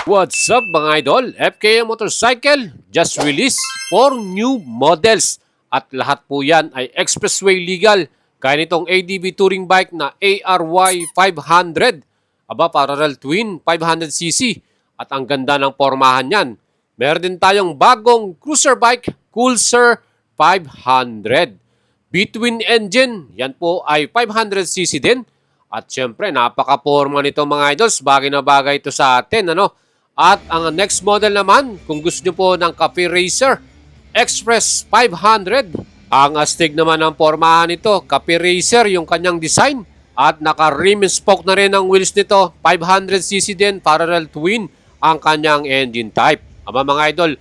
What's up mga idol? FKM Motorcycle just released 4 new models at lahat po yan ay expressway legal. Kaya nitong ADV touring bike na ARY 500. Aba, parallel twin 500cc at ang ganda ng pormahan yan. Meron din tayong bagong cruiser bike, Coolser 500. Between engine, yan po ay 500cc din. At syempre, napaka-forma nito mga idols. Bagay na bagay ito sa atin, ano? At ang next model naman, kung gusto nyo po ng Cafe Racer Express 500. Ang astig naman ng pormahan nito, Cafe Racer yung kanyang design. At naka-rim and spoke na rin ang wheels nito. 500cc din, parallel twin ang kanyang engine type. Aba mga idol,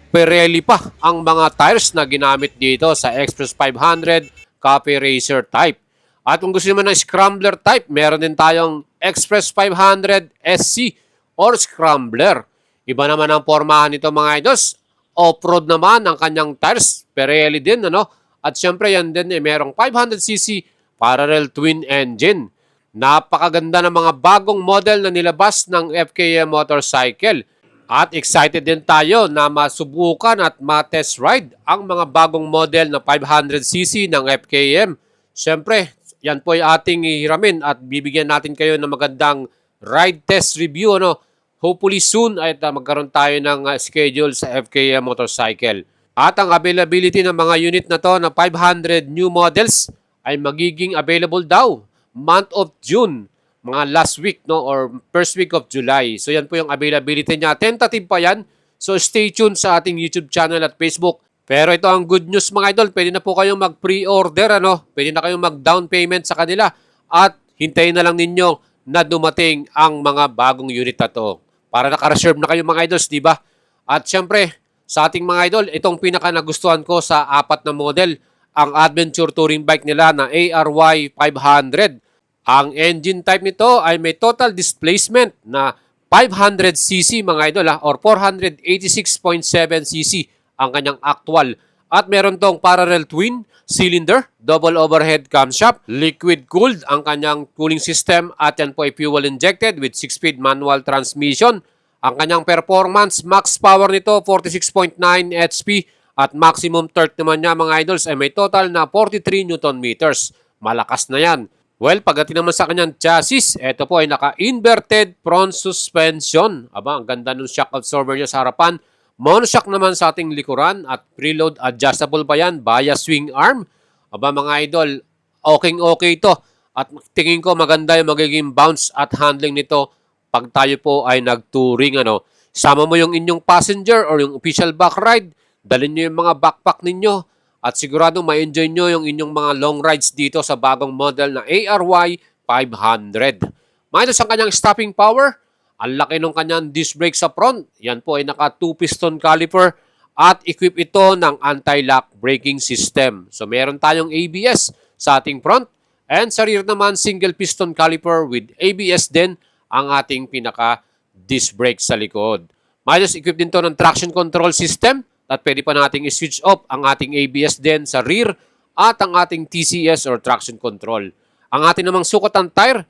Pirelli pa ang mga tires na ginamit dito sa Express 500 Cafe Racer type. At kung gusto nyo ng Scrambler type, meron din tayong Express 500 SC or Scrambler. Iba naman ang pormahan nito mga idols. Off-road naman ang kanyang tires. Pirelli din, ano? At syempre yan din, merong 500cc parallel twin engine. Napakaganda ng mga bagong model na nilabas ng FKM Motorcycle. At excited din tayo na masubukan at ma-test ride ang mga bagong model na 500cc ng FKM. Siyempre, yan po ay ating hiramin at bibigyan natin kayo ng magandang ride test review. Ano? Hopefully soon ay magkaroon tayo ng schedule sa FKM Motorcycle. At ang availability ng mga unit na to na 500 new models ay magiging available daw month of June, mga last week no or first week of July. So yan po yung availability niya. Tentative pa yan. So stay tuned sa ating YouTube channel at Facebook. Pero ito ang good news mga idol. Pwede na po kayong mag-pre-order, ano? Pwede na kayong mag-down payment sa kanila at hintayin na lang ninyo na dumating ang mga bagong unit na to. Para naka-reserve na kayo mga idols, di ba? At syempre, sa ating mga idol, itong pinaka nagustuhan ko sa apat na model, ang adventure touring bike nila na ARY 500. Ang engine type nito ay may total displacement na 500cc mga idol or 486.7cc ang kanyang actual. At meron tong parallel twin cylinder, double overhead camshaft, liquid cooled ang kanyang cooling system at yan po ay fuel injected with 6-speed manual transmission. Ang kanyang performance, max power nito 46.9 HP at maximum torque naman niya mga idols ay may total na 43 Newton meters. Malakas na yan. Well, pagdating naman sa kanyang chassis, ito po ay naka-inverted front suspension. Aba, ang ganda ng shock absorber niya sa harapan. Monoshock naman sa ating likuran at preload adjustable pa yan via swing arm. Aba mga idol, okay ito. At tingin ko maganda yung magiging bounce at handling nito pag tayo po ay nag-touring. Ano. Sama mo yung inyong passenger or yung official back ride, dalhin nyo yung mga backpack ninyo at siguradong ma-enjoy nyo yung inyong mga long rides dito sa bagong model na ARY 500. Minus ang kanyang stopping power. Ang laki ng kanyang disc brake sa front. Yan po ay naka 2-piston caliper at equip ito ng anti-lock braking system. So meron tayong ABS sa ating front and sa rear naman single piston caliper with ABS din ang ating pinaka disc brake sa likod. Minus equip din to ng traction control system at pwede pa nating i-switch off ang ating ABS din sa rear at ang ating TCS or traction control. Ang ating namang sukat ng tire,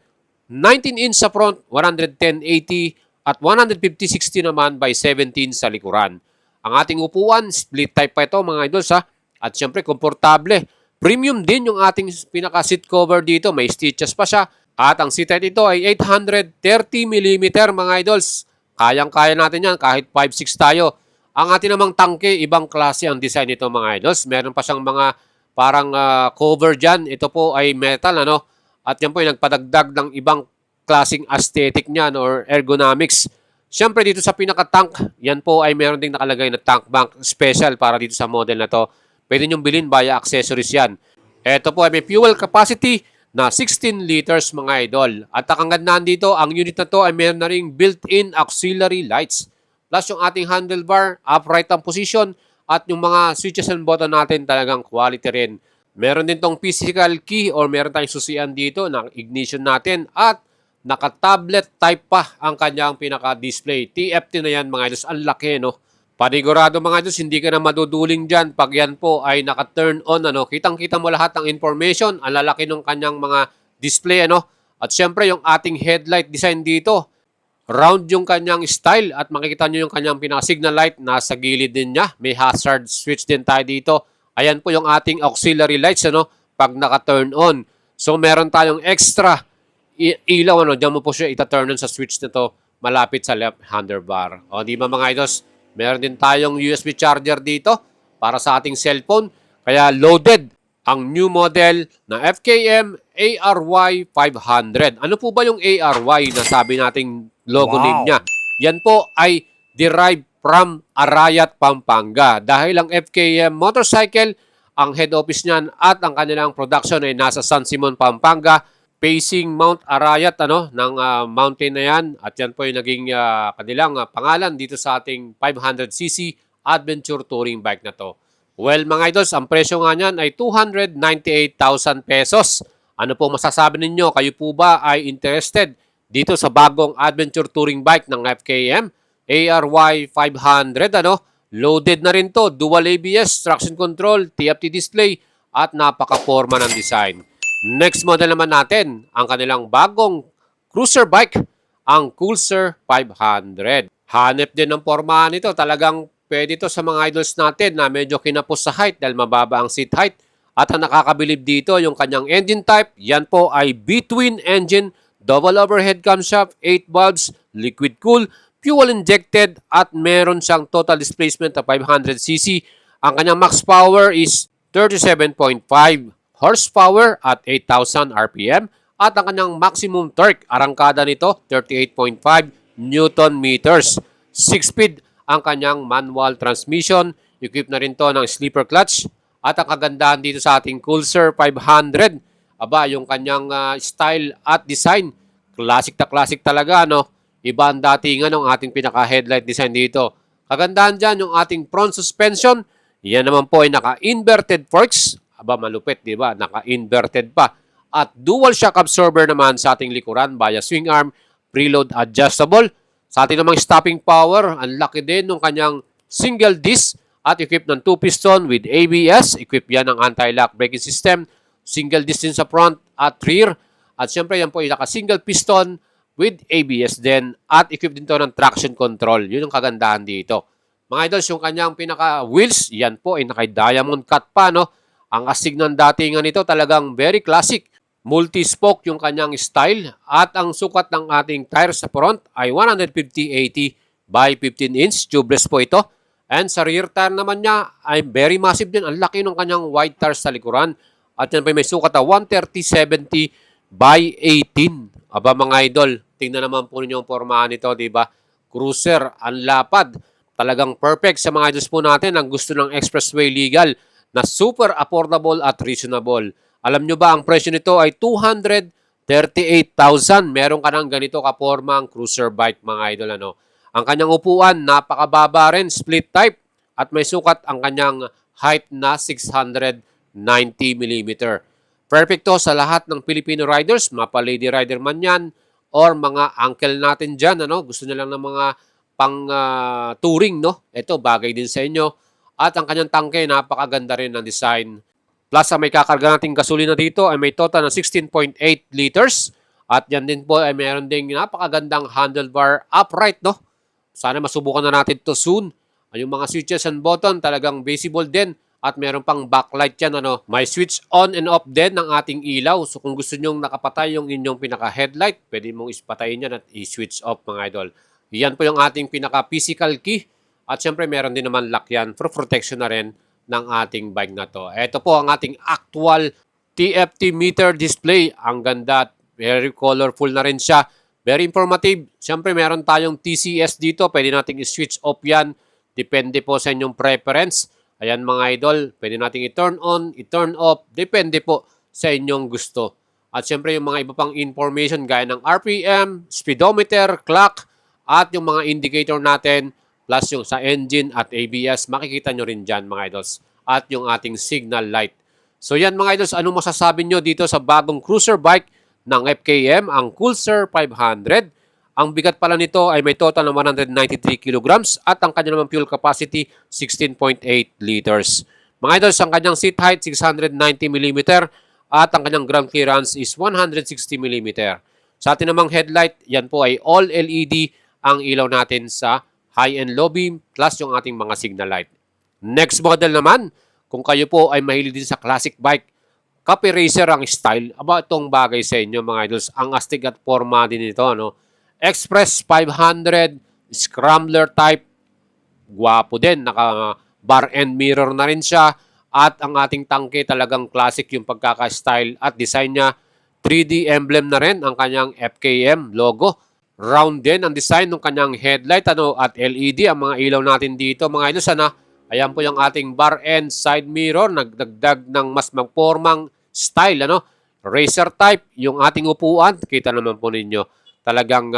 19-inch sa front, 110/80 at 150/60 naman by 17 sa likuran. Ang ating upuan, split type pa ito mga idols ha. At syempre, komportable. Premium din yung ating pinaka-seat cover dito. May stitches pa siya. At ang seat height ito ay 830mm mga idols. Kayang-kaya natin yan kahit 5'6 tayo. Ang ating namang tangke, ibang klase ang design nito mga idols. Meron pa siyang mga parang cover dyan. Ito po ay metal ano. At yan po ay nagpadagdag ng ibang klaseng aesthetic niyan or ergonomics. Siyempre dito sa pinaka-tank, yan po ay meron ding nakalagay na tank bank special para dito sa model na to. Pwede nyo bilhin via accessories yan. Ito po ay may fuel capacity na 16 liters mga idol. At ang kagandahan dito, ang unit na to ay meron na ring built-in auxiliary lights. Plus yung ating handlebar, upright ang position, at yung mga switches and button natin talagang quality rin. Meron din tong physical key or meron tayong susian dito ng ignition natin at naka-tablet type pa ang kanyang pinaka-display. TFT na yan mga idols. Ang laki no. Panigurado mga idols, hindi ka na maduduling dyan pag yan po ay naka-turn on. Ano. Kitang-kita mo lahat ng information. Ang lalaki ng kanyang mga display. Ano. At syempre yung ating headlight design dito Round yung kanyang style at makikita nyo yung kanyang pinaka-signal light. Nasa gilid din niya. May hazard switch din tayo dito. Ayan po yung ating auxiliary lights pag naka-turn on. So meron tayong extra ilaw. Diyan mo po siya ita-turn on sa switch na to malapit sa left handlebar. O di ba mga idols? Meron din tayong USB charger dito para sa ating cellphone. Kaya loaded ang new model na FKM ARY 500. Ano po ba yung ARY na sabi nating logo name niya? Yan po ay derived from Arayat, Pampanga. Dahil ang FKM motorcycle, ang head office niyan at ang kanilang production ay nasa San Simon, Pampanga, facing Mount Arayat ng mountain na yan. At yan po yung naging kanilang pangalan dito sa ating 500cc adventure touring bike na to. Well mga idols, ang presyo nga niyan ay 298,000 pesos. Ano po masasabi ninyo? Kayo po ba ay interested dito sa bagong adventure touring bike ng FKM ARY 500? Loaded na rin to. Dual ABS, traction control, TFT display at napaka-forma ng design. Next model naman natin, ang kanilang bagong cruiser bike, ang Coolser 500. Hanep din ng forma nito. Talagang pwede ito sa mga idols natin na medyo kinapos sa height dahil mababa ang seat height. At ang nakakabilib dito, yung kanyang engine type, yan po ay B-twin engine, double overhead camshaft, 8 valves, liquid cool, fuel injected, at meron siyang total displacement na 500cc. Ang kanyang max power is 37.5 horsepower at 8,000 RPM. At ang kanyang maximum torque, arangkada nito, 38.5 Newton meters. 6-speed ang kanyang manual transmission. Equipped na rin to ng sleeper clutch. At ang kagandahan dito sa ating Coolser 500, yung kanyang style at design, classic na classic talaga, Iba ang datingan ng ating pinaka-headlight design dito. Kagandahan dyan yung ating front suspension. Yan naman po ay naka-inverted forks. Malupit, di ba? Naka-inverted pa. At dual shock absorber naman sa ating likuran via swing arm, preload adjustable. Sa ating namang stopping power, ang laki din ng kanyang single disc at equipped ng 2-piston with ABS. Equipped yan ng anti-lock braking system. Single disc din sa front at rear. At syempre yan po ay naka-single piston with ABS din. At equipped din to ng traction control. Yun ang kagandahan dito. Mga idols, yung kanyang pinaka-wheels, yan po ay naka-diamond cut pa, Ang astig ng datingan nito talagang very classic. Multi-spoke yung kanyang style at ang sukat ng ating tires sa front ay 150/80 by 15-inch tubeless po ito. And sa rear tire naman niya ay very massive din. Ang laki ng kanyang wide tires sa likuran. At yan pa may sukat na 130/70 by 18. Mga idol, tingnan naman po ninyo ang pormahan nito, di ba? Cruiser, ang lapad. Talagang perfect sa mga idols po natin ang gusto ng expressway legal na super affordable at reasonable. Alam nyo ba, ang presyo nito ay 238,000. Meron ka ng ganito kaporma ang cruiser bike, mga idol. Ang kanyang upuan, napakababa rin, split type. At may sukat ang kanyang height na 690mm. Perfect to sa lahat ng Filipino riders, mapa-lady rider man yan, or mga uncle natin dyan, gusto nila lang ng mga pang-touring, Ito, bagay din sa inyo. At ang kanyang tangke, napakaganda rin ng design. Plus, ang may kakarga nating gasolina dito ay may total na 16.8 liters. At yan din po ay mayroon ding napakagandang handlebar upright, Sana masubukan na natin to soon. Yung mga switches and button talagang visible din. At meron pang backlight yan, May switch on and off din ng ating ilaw. So kung gusto nyong nakapatay yung inyong pinaka-headlight, pwede mong ispatayin yan at i-switch off, mga idol. Yan po yung ating pinaka-physical key. At syempre meron din naman lock yan for protection na rin ng ating bike na to. Ito po ang ating actual TFT meter display. Ang ganda, very colorful na rin siya. Very informative. Siyempre meron tayong TCS dito. Pwede nating i-switch off yan. Depende po sa inyong preference. Ayan mga idol, pwede nating i-turn on, i-turn off. Depende po sa inyong gusto. At siyempre yung mga iba pang information gaya ng RPM, speedometer, clock, at yung mga indicator natin, plus yung sa engine at ABS, makikita nyo rin dyan mga idols. At yung ating signal light. So yan mga idols, anong masasabi nyo dito sa bagong cruiser bike ng FKM, ang Coolser 500? Ang bigat pala nito ay may total ng 193 kilograms at ang kanyang fuel capacity 16.8 liters. Mga idols, ang kanyang seat height 690mm at ang kanyang ground clearance is 160mm. Sa atin namang headlight, yan po ay all LED ang ilaw natin sa high-end low beam plus yung ating mga signal light. Next model naman, kung kayo po ay mahilig din sa classic bike, Copy Racer ang style. Aba, itong bagay sa inyo mga idols. Ang astig at forma din ito. No? Express 500, Scrambler type, gwapo din. Naka bar and mirror na rin siya. At ang ating tangke talagang classic yung pagkaka-style at design niya. 3D emblem na rin ang kanyang FKM logo. Round din ang design ng kanyang headlight at LED ang mga ilaw natin dito. Mga idols, ayan po yung ating bar and side mirror. Nagdagdag ng mas magpormang style. Racer type yung ating upuan. Kita naman po ninyo. Talagang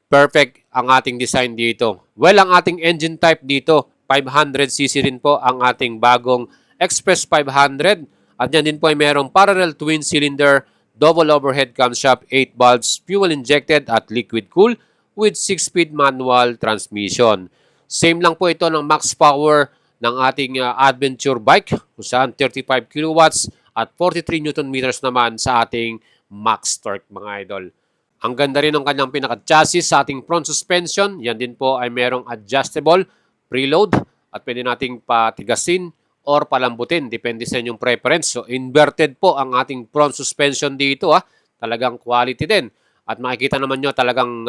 perfect ang ating design dito. Well, ang ating engine type dito, 500cc rin po ang ating bagong Express 500. At yan din po ay merong parallel twin cylinder, double overhead camshaft, 8 valves, fuel injected at liquid cool with 6-speed manual transmission. Same lang po ito ng max power ng ating adventure bike kung saan 35 kilowatts at 43 Newton meters naman sa ating max torque mga idol. Ang ganda rin ng kanyang pinaka-chassis sa ating front suspension. Yan din po ay merong adjustable preload at pwede nating patigasin or palambutin. Depende sa inyong preference. So, inverted po ang ating front suspension dito. Talagang quality din. At makikita naman nyo talagang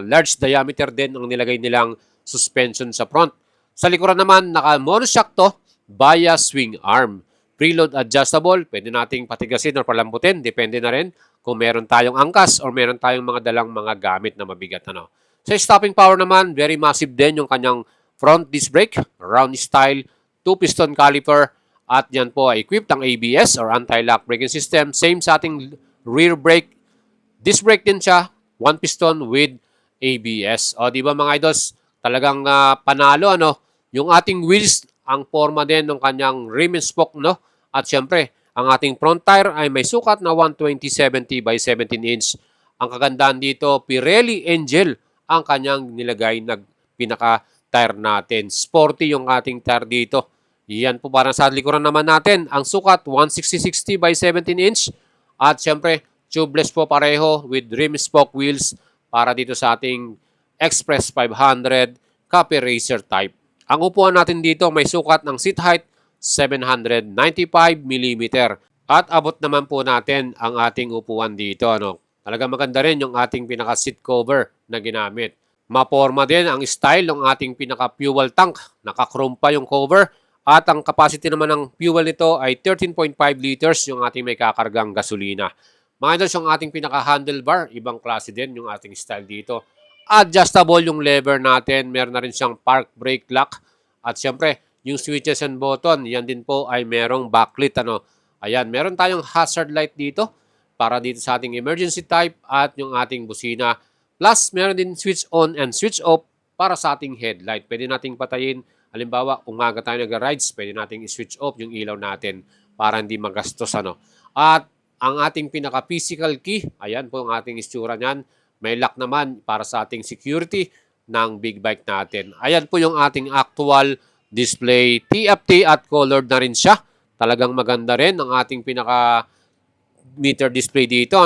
large diameter din ang nilagay nilang suspension sa front. Sa likuran naman, naka-monoshock to via swing arm. Preload adjustable, pwede nating patigasin or palambutin. Depende na rin kung meron tayong angkas or meron tayong mga dalang mga gamit na mabigat. Sa stopping power naman, very massive din yung kanyang front disc brake, round style, 2-piston caliper, at yan po ay equipped ang ABS or anti-lock braking system. Same sa ating rear brake. Disc brake din siya, 1-piston with ABS. O, di ba mga idols, talagang panalo, Yung ating wheels, ang forma din ng kanyang rim and spoke, At syempre, ang ating front tire ay may sukat na 120/70 by 17 inch. Ang kagandahan dito, Pirelli Angel ang kanyang nilagay na pinaka-tire natin. Sporty yung ating tire dito. Yan po para sa likuran naman natin. Ang sukat, 160/60 by 17 inch. At syempre, tubeless po pareho with rim spoke wheels para dito sa ating Express 500 Copy Racer type. Ang upuan natin dito may sukat ng seat height 795 mm. At abot naman po natin ang ating upuan dito. Talagang maganda rin yung ating pinaka-seat cover na ginamit. Maporma din ang style ng ating pinaka-fuel tank. Naka-chrome pa yung cover. At ang capacity naman ng fuel nito ay 13.5 liters yung ating may kakargang gasolina. Mga idols, yung ating pinaka-handlebar, ibang klase din yung ating style dito. Adjustable yung lever natin. Meron na rin siyang park brake lock. At syempre, yung switches and button, yan din po ay merong backlit. Ayan, meron tayong hazard light dito para dito sa ating emergency type at yung ating busina. Plus, meron din switch on and switch off para sa ating headlight. Pwede nating patayin. Halimbawa, umaga tayo nag-rides, pwede nating i-switch off yung ilaw natin para hindi magastos. At ang ating pinaka-physical key, ayan po ang ating istura niyan. May lock naman para sa ating security ng big bike natin. Ayan po yung ating actual display. TFT at colored na rin siya. Talagang maganda rin ang ating pinaka meter display dito.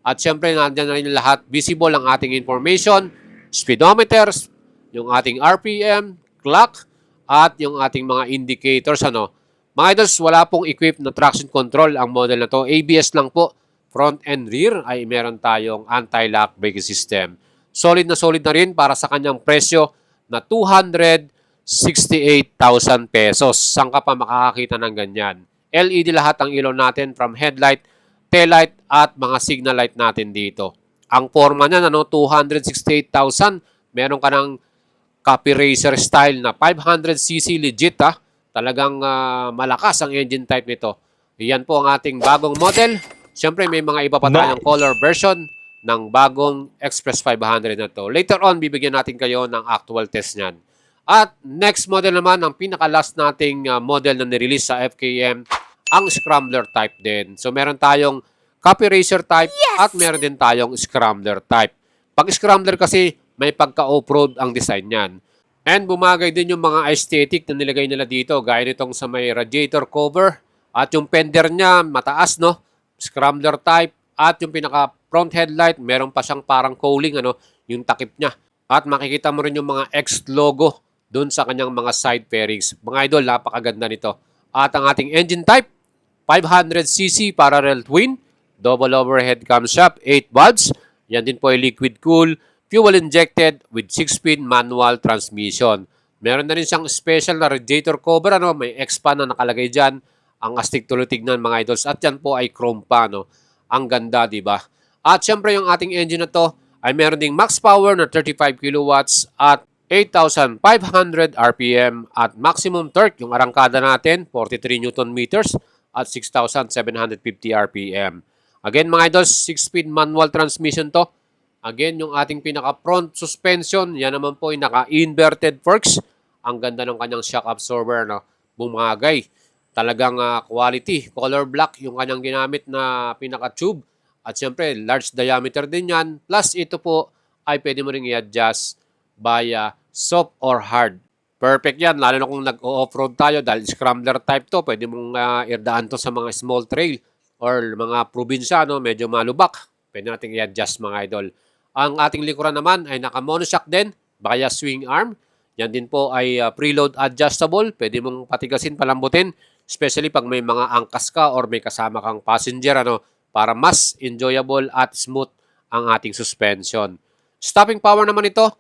At syempre nandiyan na rin lahat. Visible ang ating information, speedometers, yung ating RPM, clock, at yung ating mga indicators. Mga idols, wala pong equipped na traction control ang model na to. ABS lang po. Front and rear ay meron tayong anti-lock braking system. Solid na rin para sa kanyang presyo na 268,000 pesos. Saan ka pa makakakita ng ganyan? LED lahat ang ilaw natin from headlight, taillight at mga signal light natin dito. Ang forma niya, 268,000. Meron ka ng Copy Racer style na 500cc legit. Talagang malakas ang engine type nito. Yan po ang ating bagong model. Siyempre, may mga iba pa tayong color version ng bagong Express 500 na to. Later on, bibigyan natin kayo ng actual test niyan. At next model naman, ang pinaka-last nating model na nirelease sa FKM, ang Scrambler type din. So, meron tayong Copy Racer type at meron din tayong Scrambler type. Pag Scrambler kasi, may pagka-off-road ang design niyan. And bumagay din yung mga aesthetic na nilagay nila dito, gaya nitong sa may radiator cover at yung fender niya mataas, Scrambler type at yung pinaka front headlight, meron pa siyang parang cowling, yung takip niya. At makikita mo rin yung mga X logo dun sa kanyang mga side fairings. Mga idol, napakaganda nito. At ang ating engine type, 500cc parallel twin, double overhead camshaft, 8 valves. Yan din po ay liquid cool, fuel injected with 6-speed manual transmission. Meron na rin siyang special na radiator cover, may X-pan na nakalagay dyan. Ang astig tuloy tignan mga idols. At yan po ay chrome pa, Ang ganda, di ba? At syempre yung ating engine na to ay meron ding max power na 35 kilowatts at 8,500 RPM at maximum torque, yung arangkada natin, 43 Newton meters at 6,750 RPM. Again mga idols, 6-speed manual transmission to. Again, yung ating pinaka-front suspension, yan naman po ay naka-inverted forks. Ang ganda ng kanyang shock absorber, bumagay. Talagang quality, color black yung kanyang ginamit na pinaka-tube. At syempre, large diameter din yan. Plus, ito po ay pwede mo rin i-adjust via soft or hard. Perfect yan, lalo na kung nag-off-road tayo dahil scrambler type to. Pwede mong irdaan to sa mga small trail or mga probinsya, medyo malubak. Pwede natin i-adjust mga idol. Ang ating likuran naman ay naka-monoshock din via swing arm. Yan din po ay preload adjustable. Pwede mong patigasin, palambutin. Especially pag may mga angkas ka or may kasama kang passenger, para mas enjoyable at smooth ang ating suspension. Stopping power naman ito,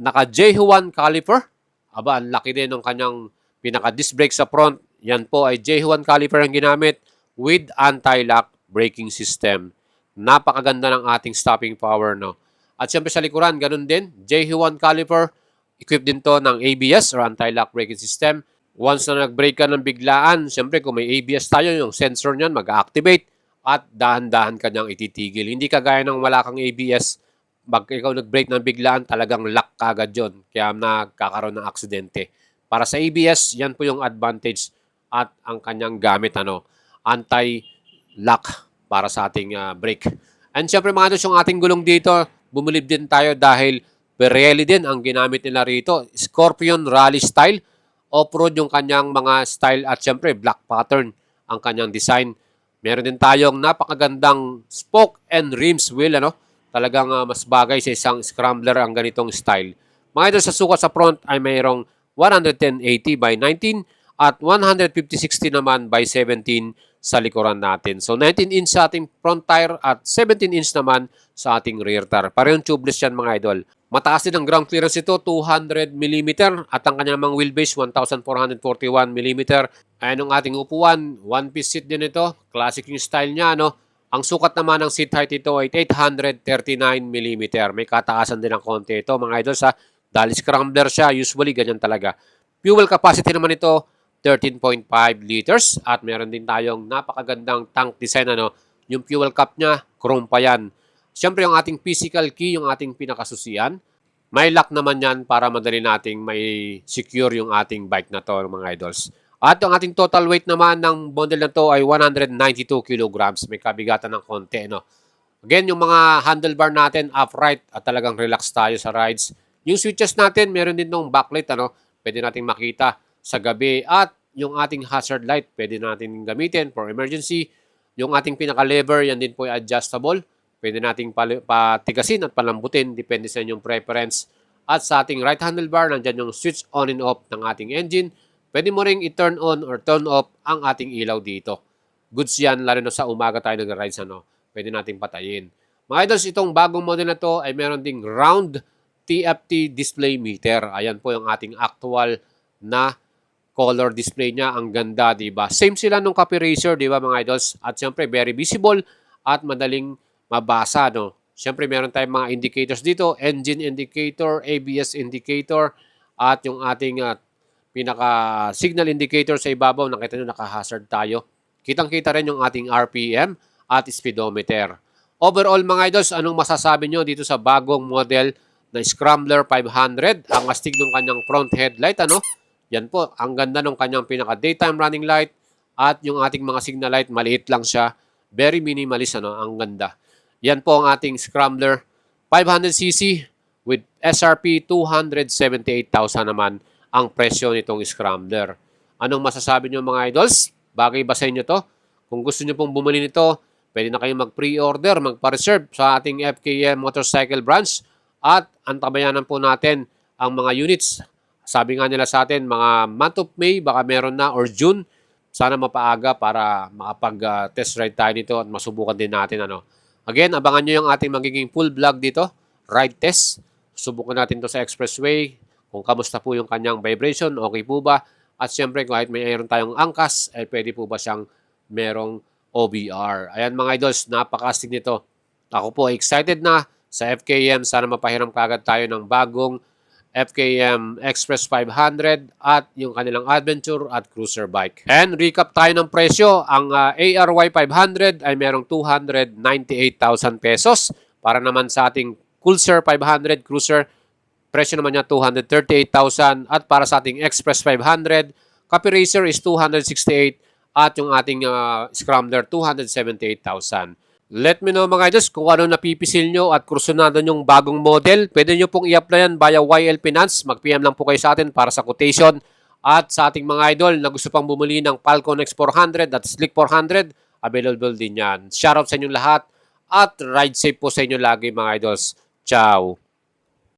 naka J1 caliper. Aba, ang laki din ng kanyang pinaka-disc brake sa front. Yan po ay J1 caliper ang ginamit with anti-lock braking system. Napakaganda ng ating stopping power, At siyempre sa likuran, ganun din. J1 caliper, equipped din to ng ABS or anti-lock braking system. Once na nag-brake ka ng biglaan, siyempre kung may ABS tayo, yung sensor niyan mag-activate at dahan-dahan ka niyang ititigil. Hindi kagaya ng wala kang ABS, pag ikaw nag-brake ng biglaan, talagang lock kagad yun. Kaya nagkakaroon ng aksidente. Para sa ABS, yan po yung advantage at ang kanyang gamit, anti-lock para sa ating brake. And syempre mga yung ating gulong dito, bumilib din tayo dahil Pirelli din ang ginamit nila rito. Scorpion Rally Style. Off-road yung kanyang mga style at syempre black pattern ang kanyang design. Meron din tayong napakagandang spoke and rims wheel. Talagang mas bagay sa isang scrambler ang ganitong style. Mga ito sa sukat sa front ay mayroong 110/80 by 19 at 150/60 naman by 17 sa likuran natin. So 19-inch sa ating front tire at 17-inch naman sa ating rear tire. Parehong tubeless yan mga idol. Mataas din ang ground clearance ito, 200mm at ang kanyang mga wheelbase, 1,441mm. Ayan ang ating upuan, one-piece seat din ito. Classic yung style niya, Ang sukat naman ng seat height ito ay 839mm. May kataasan din ng konti ito mga idol dahil scrambler siya, usually ganyan talaga. Fuel capacity naman ito, 13.5 liters at meron din tayong napakagandang tank design, Yung fuel cap niya, chrome pa yan. Siyempre, yung ating physical key, yung ating pinakasusian, may lock naman yan para madali nating may secure yung ating bike na to, mga idols. At yung ating total weight naman ng bundle na to ay 192 kilograms. May kabigatan ng konti, Again, yung mga handlebar natin, upright at talagang relax tayo sa rides. Yung switches natin, meron din ng backlight, Pwede nating makita sa gabi at yung ating hazard light, pwede natin gamitin for emergency. Yung ating pinaka-lever, yan din po ay adjustable. Pwede nating patigasin at palambutin, depende sa inyong preference. At sa ating right handlebar, nandyan yung switch on and off ng ating engine. Pwede mo ring i-turn on or turn off ang ating ilaw dito. Goods yan, lalo na sa umaga tayo nag-rides, Pwede nating patayin. Mga idols, itong bagong model na to ay meron ding round TFT display meter. Ayan po yung ating actual na color display niya. Ang ganda, diba? Same sila nung Copy Racer, diba mga idols? At syempre, very visible at madaling mabasa, Siyempre, meron tayong mga indicators dito. Engine indicator, ABS indicator, at yung ating pinaka-signal indicator sa ibabaw. Nakita nyo, naka-hazard tayo. Kitang-kita rin yung ating RPM at speedometer. Overall, mga idols, anong masasabi nyo dito sa bagong model na Scrambler 500? Ang astig ng kanyang front headlight, Yan po, ang ganda ng kanyang pinaka-daytime running light at yung ating mga signal light, maliit lang siya. Very minimalist, ang ganda. Yan po ang ating Scrambler 500cc with SRP 278,000 naman ang presyo nitong Scrambler. Anong masasabi nyo mga idols? Bagay ba sa inyo to? Kung gusto nyo pong bumili nito, pwede na kayong mag-pre-order, magpa-reserve sa ating FKM Motorcycle Branch at antabayanan po natin ang mga units. Sabi nga nila sa atin, mga month of May, baka meron na, or June, sana mapaaga para makapag-test ride tayo nito at masubukan din natin. Again, abangan nyo yung ating magiging full vlog dito, ride test. Subukan natin to sa expressway, kung kamusta po yung kanyang vibration, okay po ba? At siyempre, kahit mayroon tayong angkas, pwede po ba siyang merong OBR. Ayan mga idols, napakastig nito. Ako po excited na sa FKM. Sana mapahiram kagad tayo ng bagong FKM Express 500 at yung kanilang adventure at cruiser bike. And recap tayo ng presyo. Ang ARY 500 ay merong 298,000 pesos. Para naman sa ating Pulsar 500 cruiser, presyo naman niya 238,000. At para sa ating Express 500, Copy Racer is 268,000. At yung ating Scrambler, 278,000. Let me know mga idols kung ano napipisil nyo at kursunado nyong bagong model. Pwede nyo pong i-applyan via YL Finance. Mag-PM lang po kayo sa atin para sa quotation. At sa ating mga idol na gusto pang bumili ng Falcon X400 at Slick 400, available din yan. Shoutout sa inyong lahat at ride safe po sa inyo lagi mga idols. Ciao!